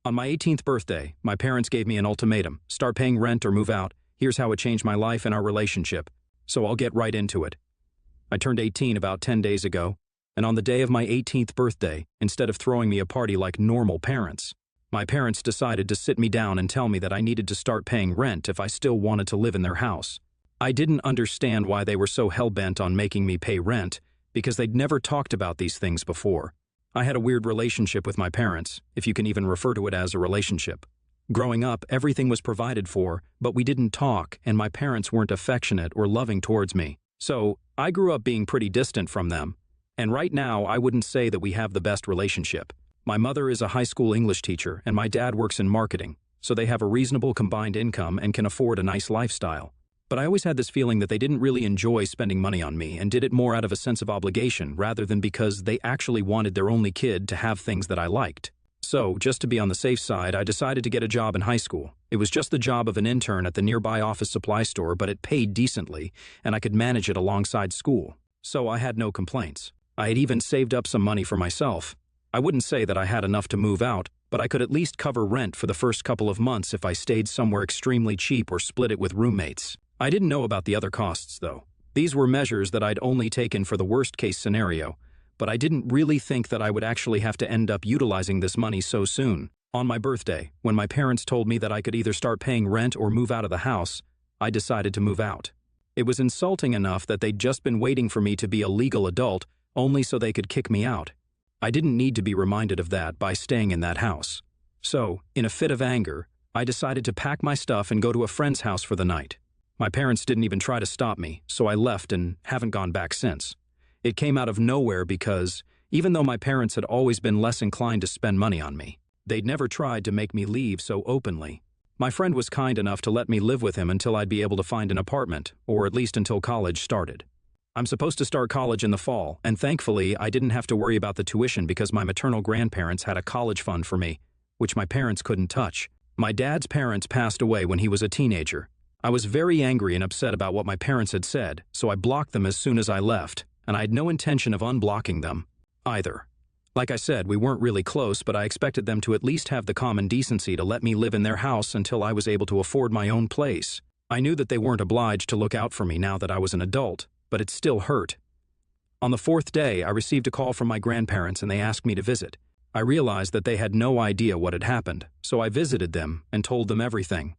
On my 18th birthday, my parents gave me an ultimatum: start paying rent or move out. Here's how it changed my life and our relationship. So I'll get right into it. I turned 18 about 10 days ago, and on the day of my 18th birthday, instead of throwing me a party like normal parents, my parents decided to sit me down and tell me that I needed to start paying rent if I still wanted to live in their house. I didn't understand why they were so hell-bent on making me pay rent, because they'd never talked about these things before. I had a weird relationship with my parents, if you can even refer to it as a relationship. Growing up, everything was provided for, but we didn't talk, and my parents weren't affectionate or loving towards me. So, I grew up being pretty distant from them. And right now, I wouldn't say that we have the best relationship. My mother is a high school English teacher, and my dad works in marketing, so they have a reasonable combined income and can afford a nice lifestyle. But I always had this feeling that they didn't really enjoy spending money on me and did it more out of a sense of obligation rather than because they actually wanted their only kid to have things that I liked. So, just to be on the safe side, I decided to get a job in high school. It was just the job of an intern at the nearby office supply store, but it paid decently, and I could manage it alongside school. So I had no complaints. I had even saved up some money for myself. I wouldn't say that I had enough to move out, but I could at least cover rent for the first couple of months if I stayed somewhere extremely cheap or split it with roommates. I didn't know about the other costs, though. These were measures that I'd only taken for the worst-case scenario, but I didn't really think that I would actually have to end up utilizing this money so soon. On my birthday, when my parents told me that I could either start paying rent or move out of the house, I decided to move out. It was insulting enough that they'd just been waiting for me to be a legal adult, only so they could kick me out. I didn't need to be reminded of that by staying in that house. So, in a fit of anger, I decided to pack my stuff and go to a friend's house for the night. My parents didn't even try to stop me, so I left and haven't gone back since. It came out of nowhere because, even though my parents had always been less inclined to spend money on me, they'd never tried to make me leave so openly. My friend was kind enough to let me live with him until I'd be able to find an apartment, or at least until college started. I'm supposed to start college in the fall, and thankfully I didn't have to worry about the tuition because my maternal grandparents had a college fund for me, which my parents couldn't touch. My dad's parents passed away when he was a teenager. I was very angry and upset about what my parents had said, so I blocked them as soon as I left, and I had no intention of unblocking them either. Like I said, we weren't really close, but I expected them to at least have the common decency to let me live in their house until I was able to afford my own place. I knew that they weren't obliged to look out for me now that I was an adult, but it still hurt. On the 4th day, I received a call from my grandparents and they asked me to visit. I realized that they had no idea what had happened, so I visited them and told them everything.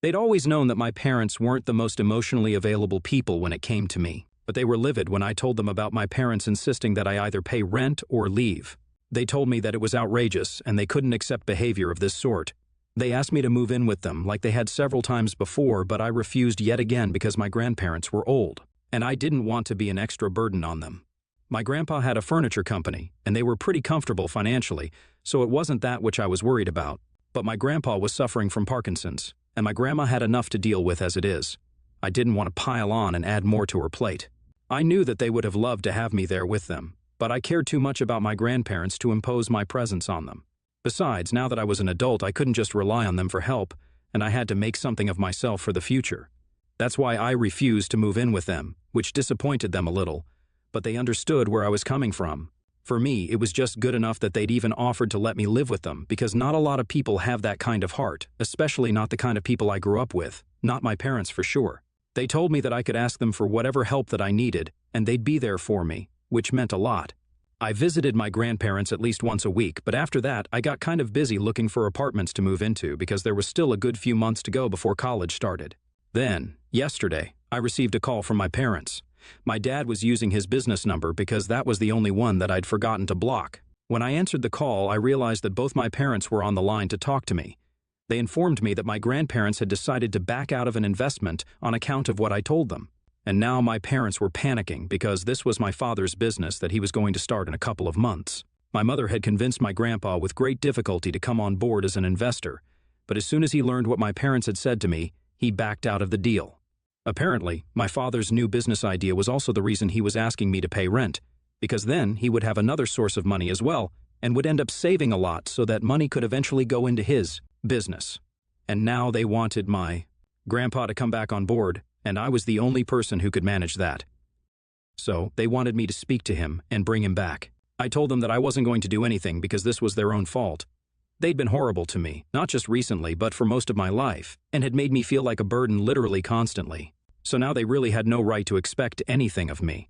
They'd always known that my parents weren't the most emotionally available people when it came to me, but they were livid when I told them about my parents insisting that I either pay rent or leave. They told me that it was outrageous and they couldn't accept behavior of this sort. They asked me to move in with them like they had several times before, but I refused yet again because my grandparents were old, and I didn't want to be an extra burden on them. My grandpa had a furniture company, and they were pretty comfortable financially, so it wasn't that which I was worried about. But my grandpa was suffering from Parkinson's, and my grandma had enough to deal with as it is. I didn't want to pile on and add more to her plate. I knew that they would have loved to have me there with them, but I cared too much about my grandparents to impose my presence on them. Besides, now that I was an adult, I couldn't just rely on them for help, and I had to make something of myself for the future. That's why I refused to move in with them, which disappointed them a little, but they understood where I was coming from. For me, it was just good enough that they'd even offered to let me live with them, because not a lot of people have that kind of heart, especially not the kind of people I grew up with, not my parents for sure. They told me that I could ask them for whatever help that I needed, and they'd be there for me, which meant a lot. I visited my grandparents at least once a week, but after that, I got kind of busy looking for apartments to move into because there was still a good few months to go before college started. Then, yesterday, I received a call from my parents. My dad was using his business number because that was the only one that I'd forgotten to block. When I answered the call, I realized that both my parents were on the line to talk to me. They informed me that my grandparents had decided to back out of an investment on account of what I told them. And now my parents were panicking because this was my father's business that he was going to start in a couple of months. My mother had convinced my grandpa with great difficulty to come on board as an investor, but as soon as he learned what my parents had said to me, he backed out of the deal. Apparently, my father's new business idea was also the reason he was asking me to pay rent, because then he would have another source of money as well and would end up saving a lot so that money could eventually go into his business. And now they wanted my grandpa to come back on board, and I was the only person who could manage that. So they wanted me to speak to him and bring him back. I told them that I wasn't going to do anything because this was their own fault. They'd been horrible to me, not just recently but for most of my life, and had made me feel like a burden literally constantly. So now they really had no right to expect anything of me.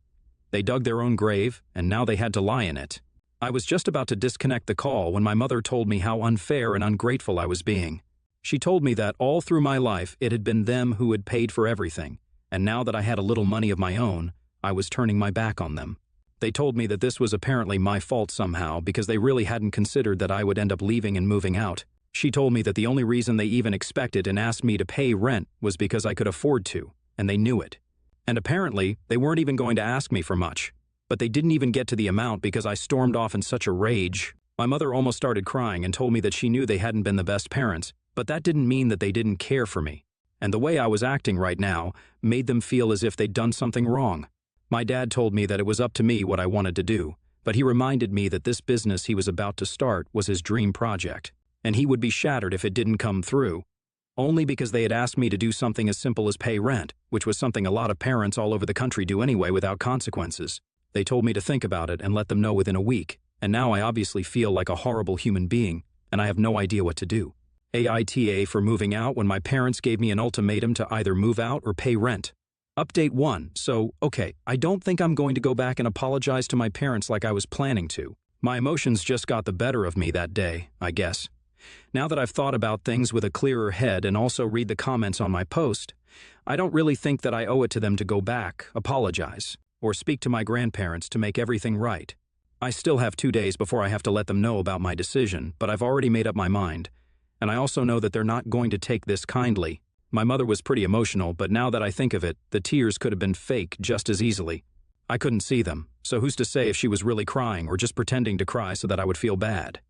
They dug their own grave, and now they had to lie in it. I was just about to disconnect the call when my mother told me how unfair and ungrateful I was being. She told me that all through my life it had been them who had paid for everything, and now that I had a little money of my own, I was turning my back on them. They told me that this was apparently my fault somehow because they really hadn't considered that I would end up leaving and moving out. She told me that the only reason they even expected and asked me to pay rent was because I could afford to, and they knew it. And apparently, they weren't even going to ask me for much. But they didn't even get to the amount because I stormed off in such a rage. My mother almost started crying and told me that she knew they hadn't been the best parents, but that didn't mean that they didn't care for me. And the way I was acting right now made them feel as if they'd done something wrong. My dad told me that it was up to me what I wanted to do, but he reminded me that this business he was about to start was his dream project, and he would be shattered if it didn't come through. Only because they had asked me to do something as simple as pay rent, which was something a lot of parents all over the country do anyway without consequences. They told me to think about it and let them know within a week, and now I obviously feel like a horrible human being, and I have no idea what to do. AITA for moving out when my parents gave me an ultimatum to either move out or pay rent. Update 1. So, okay, I don't think I'm going to go back and apologize to my parents like I was planning to. My emotions just got the better of me that day, I guess. Now that I've thought about things with a clearer head and also read the comments on my post, I don't really think that I owe it to them to go back, apologize, or speak to my grandparents to make everything right. I still have 2 days before I have to let them know about my decision, but I've already made up my mind. And I also know that they're not going to take this kindly. My mother was pretty emotional, but now that I think of it, the tears could have been fake just as easily. I couldn't see them, so who's to say if she was really crying or just pretending to cry so that I would feel bad?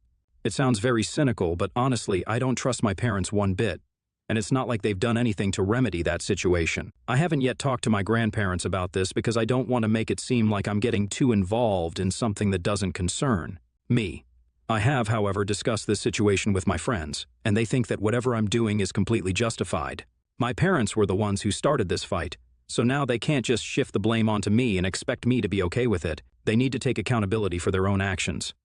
It sounds very cynical, but honestly, I don't trust my parents one bit. And it's not like they've done anything to remedy that situation. I haven't yet talked to my grandparents about this because I don't want to make it seem like I'm getting too involved in something that doesn't concern me. I have, however, discussed this situation with my friends, and they think that whatever I'm doing is completely justified. My parents were the ones who started this fight, so now they can't just shift the blame onto me and expect me to be okay with it. They need to take accountability for their own actions.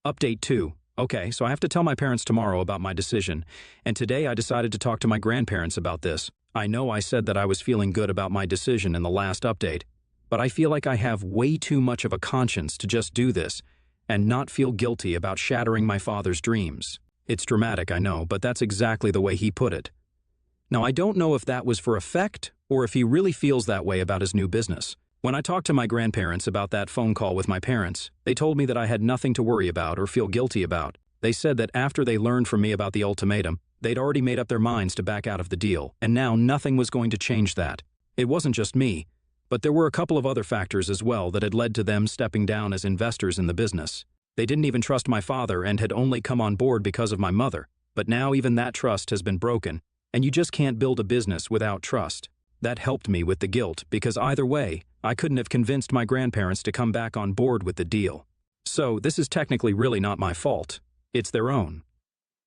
Update 2. Okay, so I have to tell my parents tomorrow about my decision, and today I decided to talk to my grandparents about this. I know I said that I was feeling good about my decision in the last update, but I feel like I have way too much of a conscience to just do this and not feel guilty about shattering my father's dreams. It's dramatic, I know, but that's exactly the way he put it. Now, I don't know if that was for effect or if he really feels that way about his new business. When I talked to my grandparents about that phone call with my parents, they told me that I had nothing to worry about or feel guilty about. They said that after they learned from me about the ultimatum, they'd already made up their minds to back out of the deal, and now nothing was going to change that. It wasn't just me, but there were a couple of other factors as well that had led to them stepping down as investors in the business. They didn't even trust my father and had only come on board because of my mother, but now even that trust has been broken, and you just can't build a business without trust. That helped me with the guilt because either way, I couldn't have convinced my grandparents to come back on board with the deal. So this is technically really not my fault. It's their own.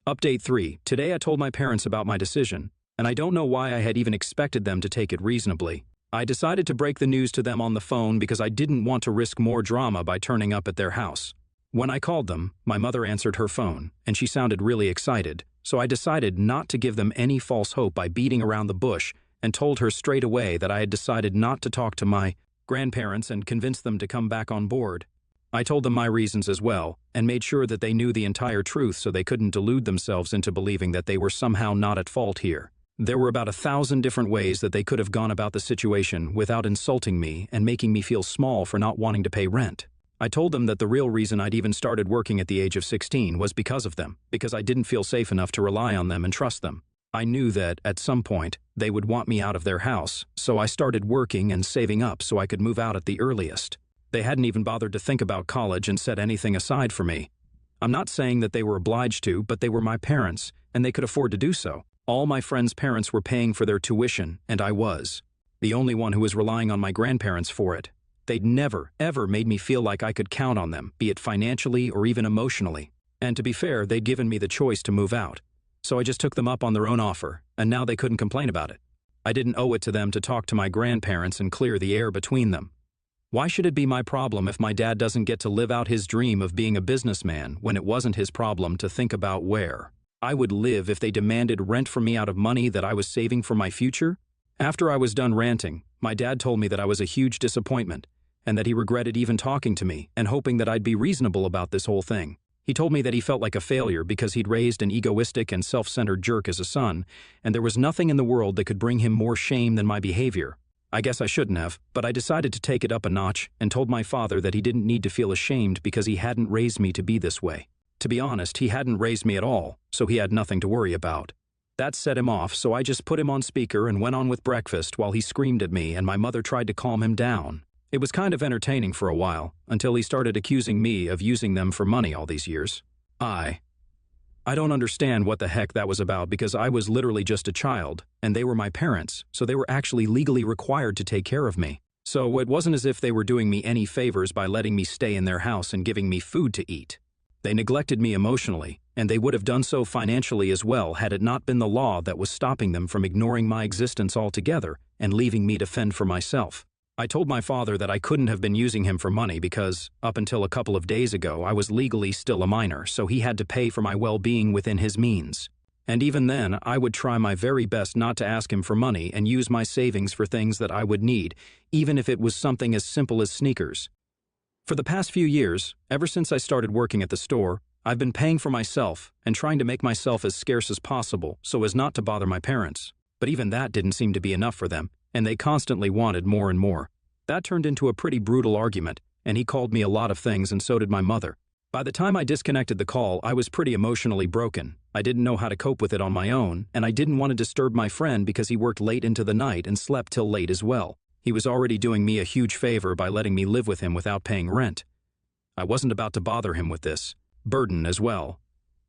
Update 3. Today I told my parents about my decision, and I don't know why I had even expected them to take it reasonably. I decided to break the news to them on the phone because I didn't want to risk more drama by turning up at their house. When I called them, my mother answered her phone, and she sounded really excited, so I decided not to give them any false hope by beating around the bush and told her straight away that I had decided not to talk to my grandparents and convince them to come back on board. I told them my reasons as well, and made sure that they knew the entire truth so they couldn't delude themselves into believing that they were somehow not at fault here. There were about 1,000 different ways that they could have gone about the situation without insulting me and making me feel small for not wanting to pay rent. I told them that the real reason I'd even started working at the age of 16 was because of them, because I didn't feel safe enough to rely on them and trust them. I knew that, at some point, they would want me out of their house, so I started working and saving up so I could move out at the earliest. They hadn't even bothered to think about college and set anything aside for me. I'm not saying that they were obliged to, but they were my parents, and they could afford to do so. All my friends' parents were paying for their tuition, and I was. The only one who was relying on my grandparents for it. They'd never, ever made me feel like I could count on them, be it financially or even emotionally. And to be fair, they'd given me the choice to move out. So I just took them up on their own offer, and now they couldn't complain about it. I didn't owe it to them to talk to my grandparents and clear the air between them. Why should it be my problem if my dad doesn't get to live out his dream of being a businessman when it wasn't his problem to think about where I would live if they demanded rent from me out of money that I was saving for my future? After I was done ranting, my dad told me that I was a huge disappointment and that he regretted even talking to me and hoping that I'd be reasonable about this whole thing. He told me that he felt like a failure because he'd raised an egoistic and self-centered jerk as a son, and there was nothing in the world that could bring him more shame than my behavior. I guess I shouldn't have, but I decided to take it up a notch and told my father that he didn't need to feel ashamed because he hadn't raised me to be this way. To be honest, he hadn't raised me at all, so he had nothing to worry about. That set him off, so I just put him on speaker and went on with breakfast while he screamed at me and my mother tried to calm him down. It was kind of entertaining for a while, until he started accusing me of using them for money all these years. I don't understand what the heck that was about because I was literally just a child, and they were my parents, so they were actually legally required to take care of me. So it wasn't as if they were doing me any favors by letting me stay in their house and giving me food to eat. They neglected me emotionally, and they would have done so financially as well had it not been the law that was stopping them from ignoring my existence altogether and leaving me to fend for myself. I told my father that I couldn't have been using him for money because, up until a couple of days ago, I was legally still a minor, so he had to pay for my well-being within his means. And even then, I would try my very best not to ask him for money and use my savings for things that I would need, even if it was something as simple as sneakers. For the past few years, ever since I started working at the store, I've been paying for myself and trying to make myself as scarce as possible so as not to bother my parents. But even that didn't seem to be enough for them, and they constantly wanted more and more. That turned into a pretty brutal argument, and he called me a lot of things and so did my mother. By the time I disconnected the call, I was pretty emotionally broken. I didn't know how to cope with it on my own, and I didn't want to disturb my friend because he worked late into the night and slept till late as well. He was already doing me a huge favor by letting me live with him without paying rent. I wasn't about to bother him with this burden as well.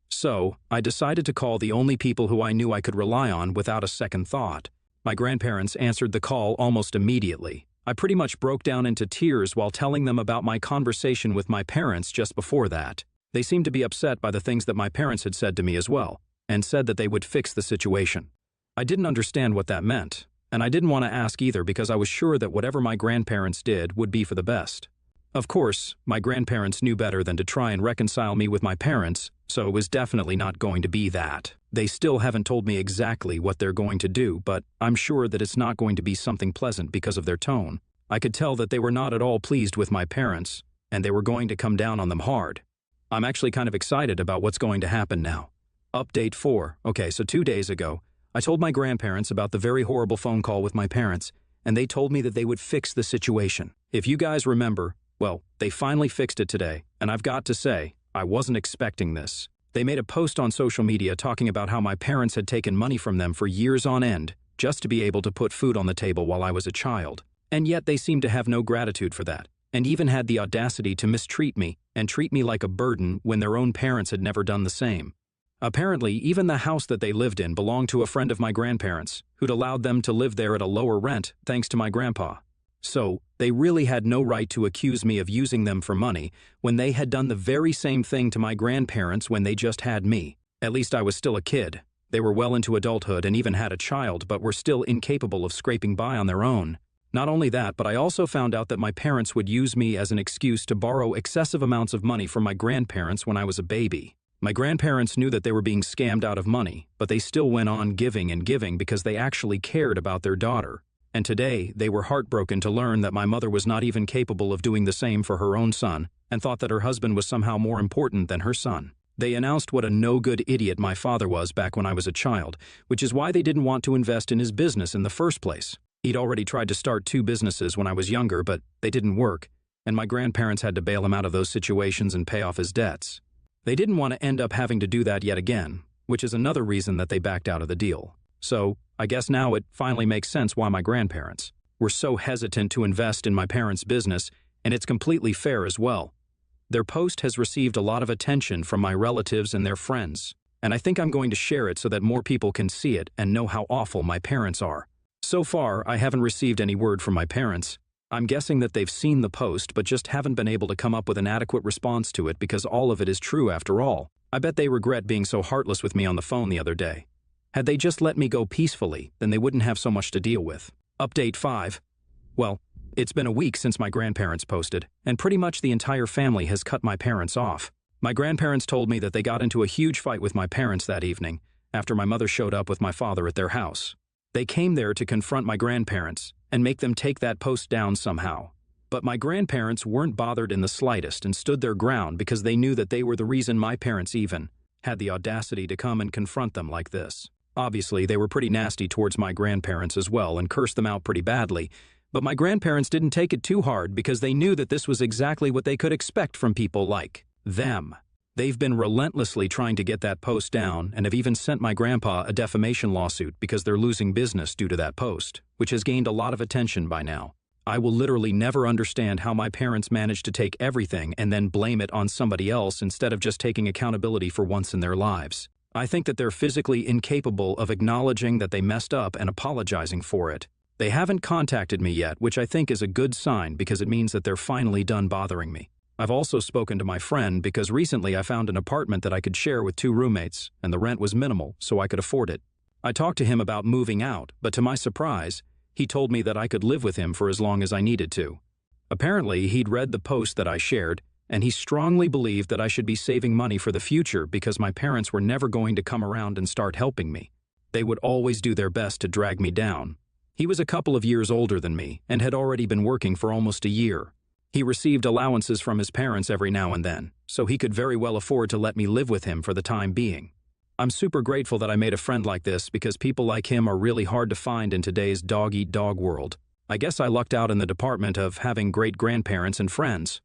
So, I decided to call the only people who I knew I could rely on without a second thought. My grandparents answered the call almost immediately. I pretty much broke down into tears while telling them about my conversation with my parents just before that. They seemed to be upset by the things that my parents had said to me as well, and said that they would fix the situation. I didn't understand what that meant, and I didn't want to ask either because I was sure that whatever my grandparents did would be for the best. Of course, my grandparents knew better than to try and reconcile me with my parents, so it was definitely not going to be that. They still haven't told me exactly what they're going to do, but I'm sure that it's not going to be something pleasant because of their tone. I could tell that they were not at all pleased with my parents, and they were going to come down on them hard. I'm actually kind of excited about what's going to happen now. Update 4. Okay, so 2 days ago, I told my grandparents about the very horrible phone call with my parents, and they told me that they would fix the situation. If you guys remember, well, they finally fixed it today, and I've got to say, I wasn't expecting this. They made a post on social media talking about how my parents had taken money from them for years on end just to be able to put food on the table while I was a child. And yet they seemed to have no gratitude for that, and even had the audacity to mistreat me and treat me like a burden when their own parents had never done the same. Apparently, even the house that they lived in belonged to a friend of my grandparents, who'd allowed them to live there at a lower rent thanks to my grandpa. So, they really had no right to accuse me of using them for money when they had done the very same thing to my grandparents when they just had me. At least I was still a kid. They were well into adulthood and even had a child, but were still incapable of scraping by on their own. Not only that, but I also found out that my parents would use me as an excuse to borrow excessive amounts of money from my grandparents when I was a baby. My grandparents knew that they were being scammed out of money, but they still went on giving and giving because they actually cared about their daughter. And today, they were heartbroken to learn that my mother was not even capable of doing the same for her own son, and thought that her husband was somehow more important than her son. They announced what a no-good idiot my father was back when I was a child, which is why they didn't want to invest in his business in the first place. He'd already tried to start 2 businesses when I was younger, but they didn't work, and my grandparents had to bail him out of those situations and pay off his debts. They didn't want to end up having to do that yet again, which is another reason that they backed out of the deal. So, I guess now it finally makes sense why my grandparents were so hesitant to invest in my parents' business, and it's completely fair as well. Their post has received a lot of attention from my relatives and their friends, and I think I'm going to share it so that more people can see it and know how awful my parents are. So far, I haven't received any word from my parents. I'm guessing that they've seen the post but just haven't been able to come up with an adequate response to it because all of it is true after all. I bet they regret being so heartless with me on the phone the other day. Had they just let me go peacefully, then they wouldn't have so much to deal with. Update 5. Well, It's been a week since my grandparents posted, and pretty much the entire family has cut my parents off. My grandparents told me that they got into a huge fight with my parents that evening, after my mother showed up with my father at their house. They came there to confront my grandparents and make them take that post down somehow. But my grandparents weren't bothered in the slightest and stood their ground because they knew that they were the reason my parents even had the audacity to come and confront them like this. Obviously, they were pretty nasty towards my grandparents as well and cursed them out pretty badly, but my grandparents didn't take it too hard because they knew that this was exactly what they could expect from people like them. They've been relentlessly trying to get that post down and have even sent my grandpa a defamation lawsuit because they're losing business due to that post, which has gained a lot of attention by now. I will literally never understand how my parents managed to take everything and then blame it on somebody else instead of just taking accountability for once in their lives. I think that they're physically incapable of acknowledging that they messed up and apologizing for it. They haven't contacted me yet, which I think is a good sign because it means that they're finally done bothering me. I've also spoken to my friend because recently I found an apartment that I could share with 2 roommates, and the rent was minimal, so I could afford it. I talked to him about moving out, but to my surprise, he told me that I could live with him for as long as I needed to. Apparently, he'd read the post that I shared, and he strongly believed that I should be saving money for the future because my parents were never going to come around and start helping me. They would always do their best to drag me down. He was a couple of years older than me and had already been working for almost a year. He received allowances from his parents every now and then, so he could very well afford to let me live with him for the time being. I'm super grateful that I made a friend like this because people like him are really hard to find in today's dog-eat-dog world. I guess I lucked out in the department of having great grandparents and friends.